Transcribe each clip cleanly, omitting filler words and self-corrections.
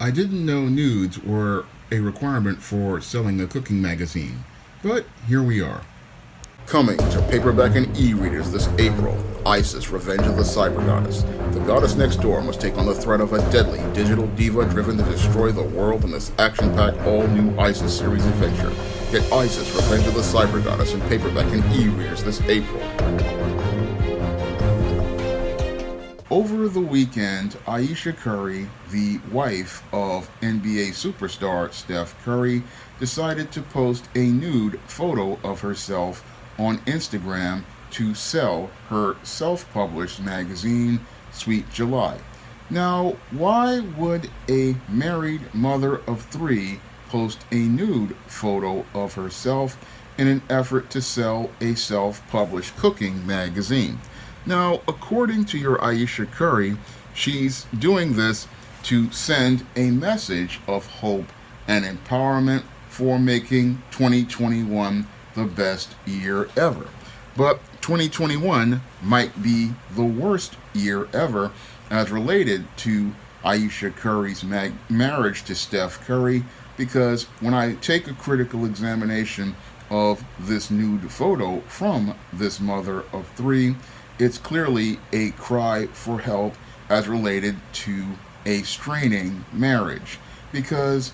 I didn't know nudes were a requirement for selling a cooking magazine, but here we are. Coming to paperback and e-readers this April, Isis, Revenge of the Cyber Goddess. The goddess next door must take on the threat of a deadly digital diva driven to destroy the world in this action-packed all-new Isis series adventure. Get Isis, Revenge of the Cyber Goddess in paperback and e-readers this April. Over the weekend, Ayesha Curry, the wife of NBA superstar Steph Curry, decided to post a nude photo of herself on Instagram to sell her self-published magazine, Sweet July. Now, why would a married mother of three post a nude photo of herself in an effort to sell a self-published cooking magazine? Now, according to your Ayesha Curry, she's doing this to send a message of hope and empowerment for making 2021 the best year ever. But 2021 might be the worst year ever as related to Ayesha Curry's marriage to Steph Curry, because when I take a critical examination of this nude photo from this mother of three, it's clearly a cry for help as related to a straining marriage. Because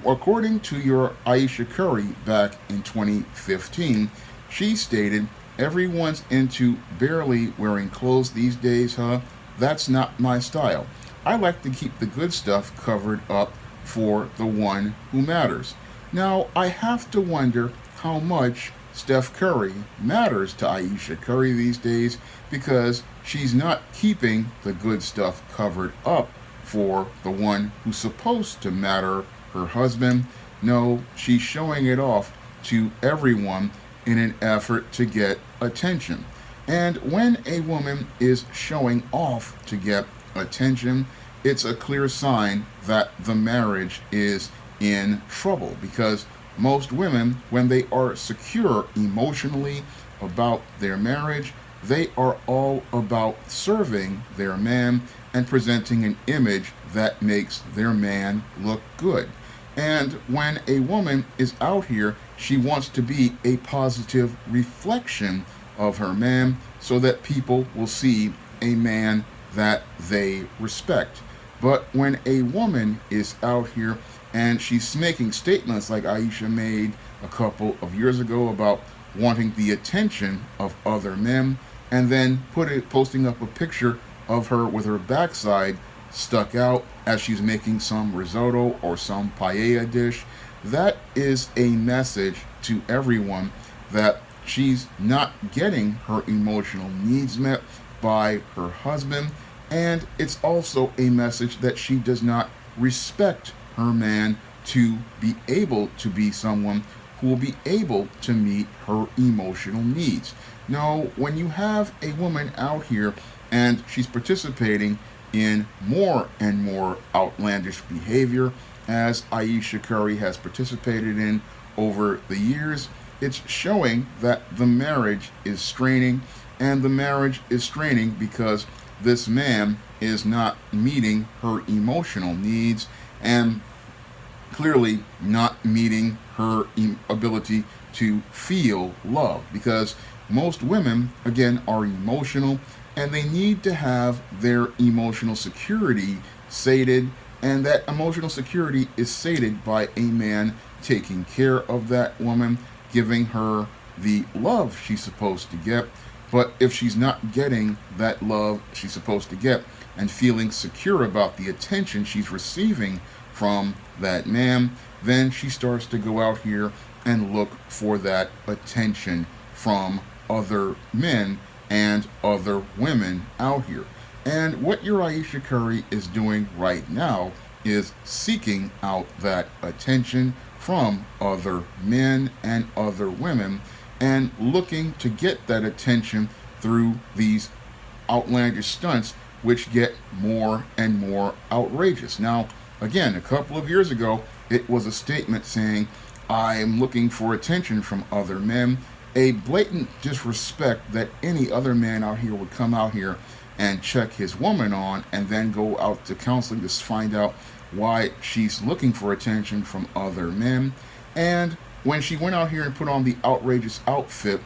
according to your Ayesha Curry back in 2015, she stated, "Everyone's into barely wearing clothes these days, huh? That's not my style. I like to keep the good stuff covered up for the one who matters." Now, I have to wonder how much Steph Curry matters to Ayesha Curry these days, because she's not keeping the good stuff covered up for the one who's supposed to matter, her husband. No, she's showing it off to everyone in an effort to get attention. And when a woman is showing off to get attention, it's a clear sign that the marriage is in trouble, because most women, when they are secure emotionally about their marriage, they are all about serving their man and presenting an image that makes their man look good. And when a woman is out here, she wants to be a positive reflection of her man so that people will see a man that they respect. But when a woman is out here and she's making statements like Ayesha made a couple of years ago about wanting the attention of other men, and then posting up a picture of her with her backside stuck out as she's making some risotto or some paella dish, that is a message to everyone that she's not getting her emotional needs met by her husband, and it's also a message that she does not respect her man to be able to be someone who will be able to meet her emotional needs. Now, when you have a woman out here and she's participating in more and more outlandish behavior, as Ayesha Curry has participated in over the years, it's showing that the marriage is straining, and the marriage is straining because this man is not meeting her emotional needs, and clearly not meeting her ability to feel love, because most women, again, are emotional, and they need to have their emotional security sated, and that emotional security is sated by a man taking care of that woman, giving her the love she's supposed to get. But if she's not getting that love she's supposed to get and feeling secure about the attention she's receiving from that man, then she starts to go out here and look for that attention from other men and other women out here. And what your Ayesha Curry is doing right now is seeking out that attention from other men and other women, and looking to get that attention through these outlandish stunts, which get more and more outrageous. Now, again, a couple of years ago, it was a statement saying, "I'm looking for attention from other men," a blatant disrespect that any other man out here would come out here and check his woman on and then go out to counseling to find out why she's looking for attention from other men. And when she went out here and put on the outrageous outfit,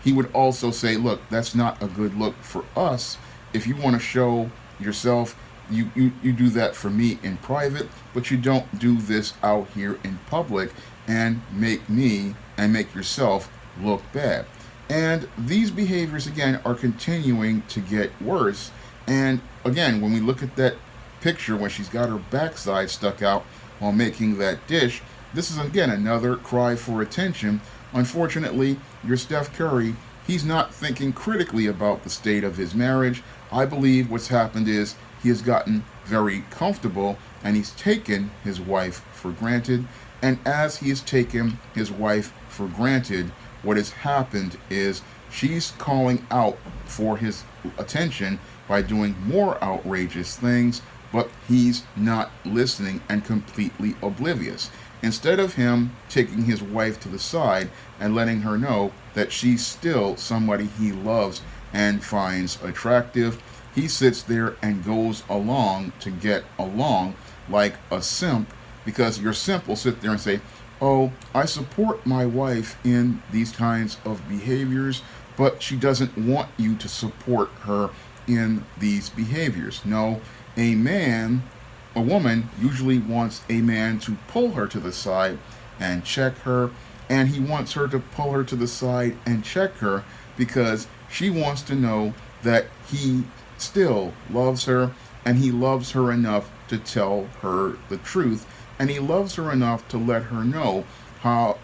he would also say, look, that's not a good look for us. If you want to show yourself, you do that for me in private, but you don't do this out here in public and make me and make yourself look bad. And these behaviors, again, are continuing to get worse. And again, when we look at that picture when she's got her backside stuck out while making that dish, this is again another cry for attention. Unfortunately, your Steph Curry, he's not thinking critically about the state of his marriage. I believe what's happened is he has gotten very comfortable and he's taken his wife for granted. And as he has taken his wife for granted, what has happened is she's calling out for his attention by doing more outrageous things, but he's not listening and completely oblivious. Instead of him taking his wife to the side and letting her know that she's still somebody he loves and finds attractive, he sits there and goes along to get along like a simp, because your simp will sit there and say, oh, I support my wife in these kinds of behaviors, but she doesn't want you to support her in these behaviors. No, a woman usually wants a man to pull her to the side and check her, and he wants her to pull her to the side and check her because she wants to know that he still loves her, and he loves her enough to tell her the truth, and he loves her enough to let her know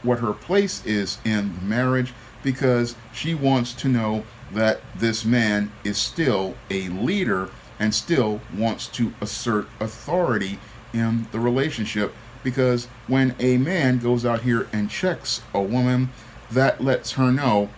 what her place is in the marriage, because she wants to know that this man is still a leader and still wants to assert authority in the relationship. Because when a man goes out here and checks a woman, that lets her know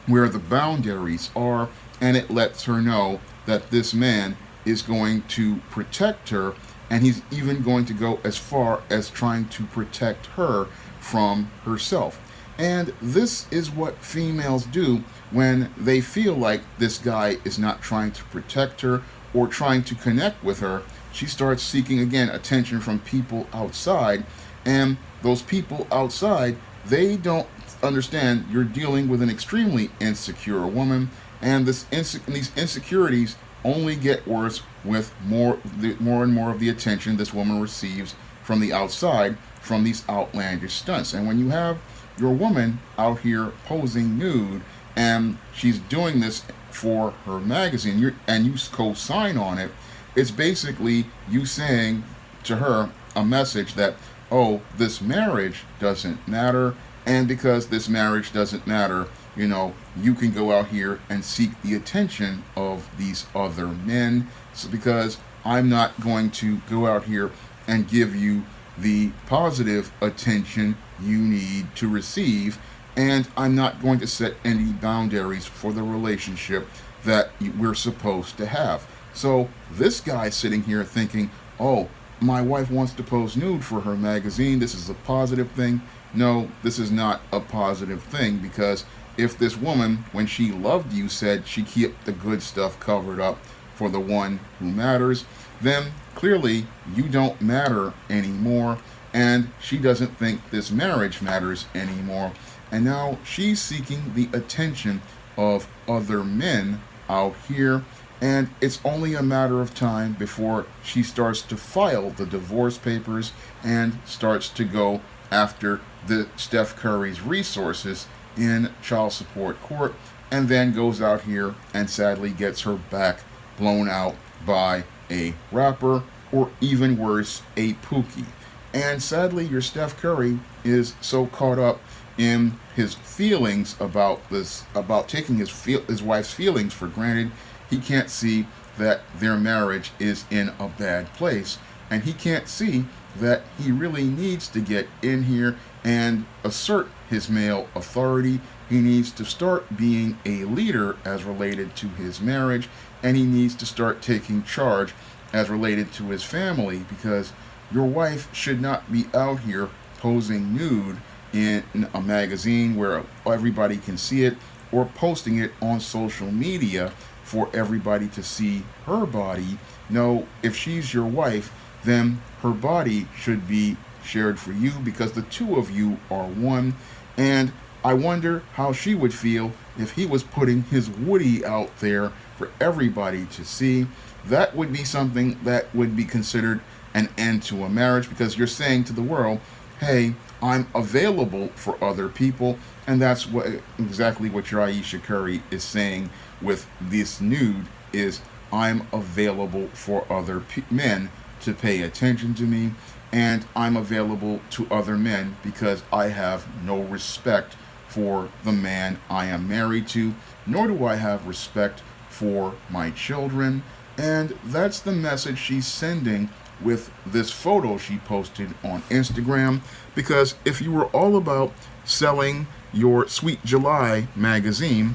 where the boundaries are, and it lets her know that this man is going to protect her, and he's even going to go as far as trying to protect her from herself. And this is what females do when they feel like this guy is not trying to protect her or trying to connect with her. She starts seeking, again, attention from people outside, and those people outside, they don't understand you're dealing with an extremely insecure woman, and these insecurities only get worse with more and more of the attention this woman receives from the outside from these outlandish stunts. And when you have your woman out here posing nude and she's doing this for her magazine, and you co-sign on it, it's basically you saying to her a message that, oh, this marriage doesn't matter, and because this marriage doesn't matter, you can go out here and seek the attention of these other men. So because I'm not going to go out here and give you the positive attention you need to receive, and I'm not going to set any boundaries for the relationship that we're supposed to have. So this guy sitting here thinking, oh, my wife wants to pose nude for her magazine, this is a positive thing. No, this is not a positive thing, because if this woman, when she loved you, said she kept the good stuff covered up for the one who matters, then clearly you don't matter anymore, and she doesn't think this marriage matters anymore. And now she's seeking the attention of other men out here, and it's only a matter of time before she starts to file the divorce papers and starts to go after the Steph Curry's resources in child support court, and then goes out here and sadly gets her back blown out by a rapper, or even worse, a Pookie. And sadly, your Steph Curry is so caught up in his feelings about this, about taking his wife's feelings for granted, he can't see that their marriage is in a bad place, and he can't see that he really needs to get in here and assert his male authority. He needs to start being a leader as related to his marriage, and he needs to start taking charge as related to his family, because your wife should not be out here posing nude in a magazine where everybody can see it, or posting it on social media for everybody to see her body. No, if she's your wife, then her body should be shared for you because the two of you are one. And I wonder how she would feel if he was putting his Woody out there for everybody to see. That would be something that would be considered an end to a marriage because you're saying to the world, hey, I'm available for other people. And that's what exactly what your Ayesha Curry is saying with this nude is I'm available for other men to pay attention to me, and I'm available to other men because I have no respect for the man I am married to, nor do I have respect for my children. And that's the message she's sending with this photo she posted on Instagram. Because if you were all about selling your Sweet July magazine,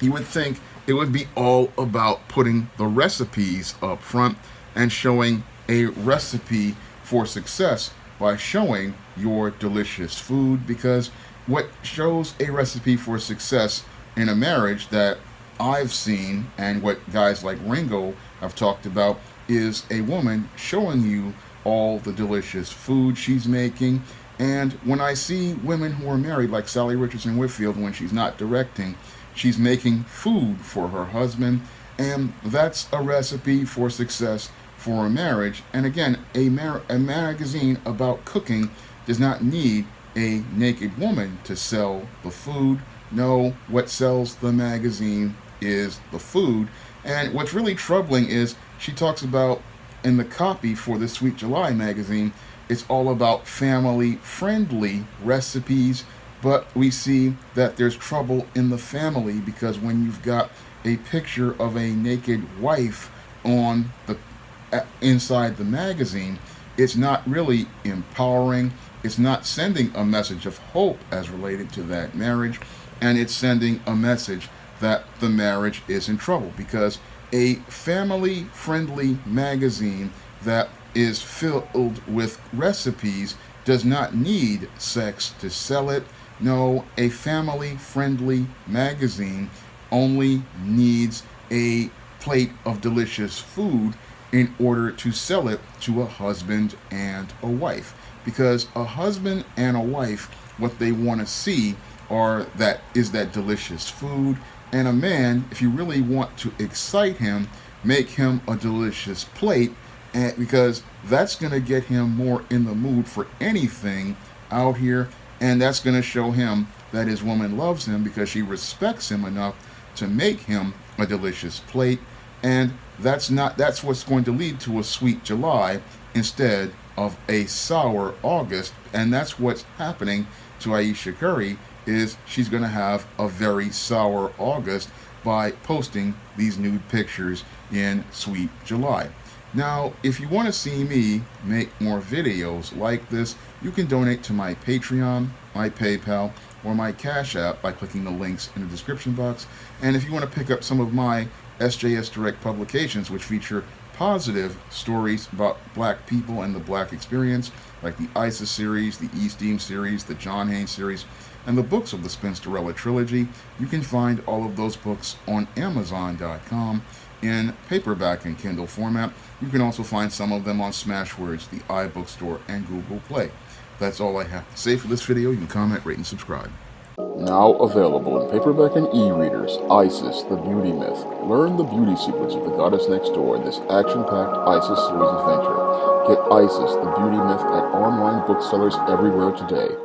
you would think it would be all about putting the recipes up front and showing a recipe for success by showing your delicious food. Because what shows a recipe for success in a marriage that I've seen and what guys like Ringo have talked about is a woman showing you all the delicious food she's making. And when I see women who are married, like Sally Richardson Whitfield, when she's not directing, she's making food for her husband. And that's a recipe for success for a marriage. And again, a magazine about cooking does not need a naked woman to sell the food. No, what sells the magazine is the food. And what's really troubling is she talks about in the copy for the Sweet July magazine, it's all about family-friendly recipes, but we see that there's trouble in the family because when you've got a picture of a naked wife on the inside the magazine, it's not really empowering. It's not sending a message of hope as related to that marriage, and it's sending a message that the marriage is in trouble because a family-friendly magazine that is filled with recipes does not need sex to sell it. No, a family-friendly magazine only needs a plate of delicious food in order to sell it to a husband and a wife. Because a husband and a wife, what they want to see is that delicious food. And a man, if you really want to excite him, make him a delicious plate, and because that's going to get him more in the mood for anything out here, and that's going to show him that his woman loves him because she respects him enough to make him a delicious plate. And that's what's going to lead to a sweet July instead of a sour August. And that's what's happening to Ayesha Curry, is she's going to have a very sour August by posting these nude pictures in Sweet July. Now, if you want to see me make more videos like this, you can donate to my Patreon, my PayPal, or my Cash App by clicking the links in the description box. And if you want to pick up some of my SJS Direct publications, which feature positive stories about black people and the black experience, like the Ayesha series, the Esteem series, the John Haynes series, and the books of the Spinsterella trilogy, you can find all of those books on Amazon.com in paperback and Kindle format. You can also find some of them on Smashwords, the iBookstore, and Google Play. That's all I have to say for this video. You can comment, rate, and subscribe. Now available in paperback and e-readers, Isis, the Beauty Myth. Learn the beauty secrets of the goddess next door in this action-packed Isis series adventure. Get Isis, the Beauty Myth at online booksellers everywhere today.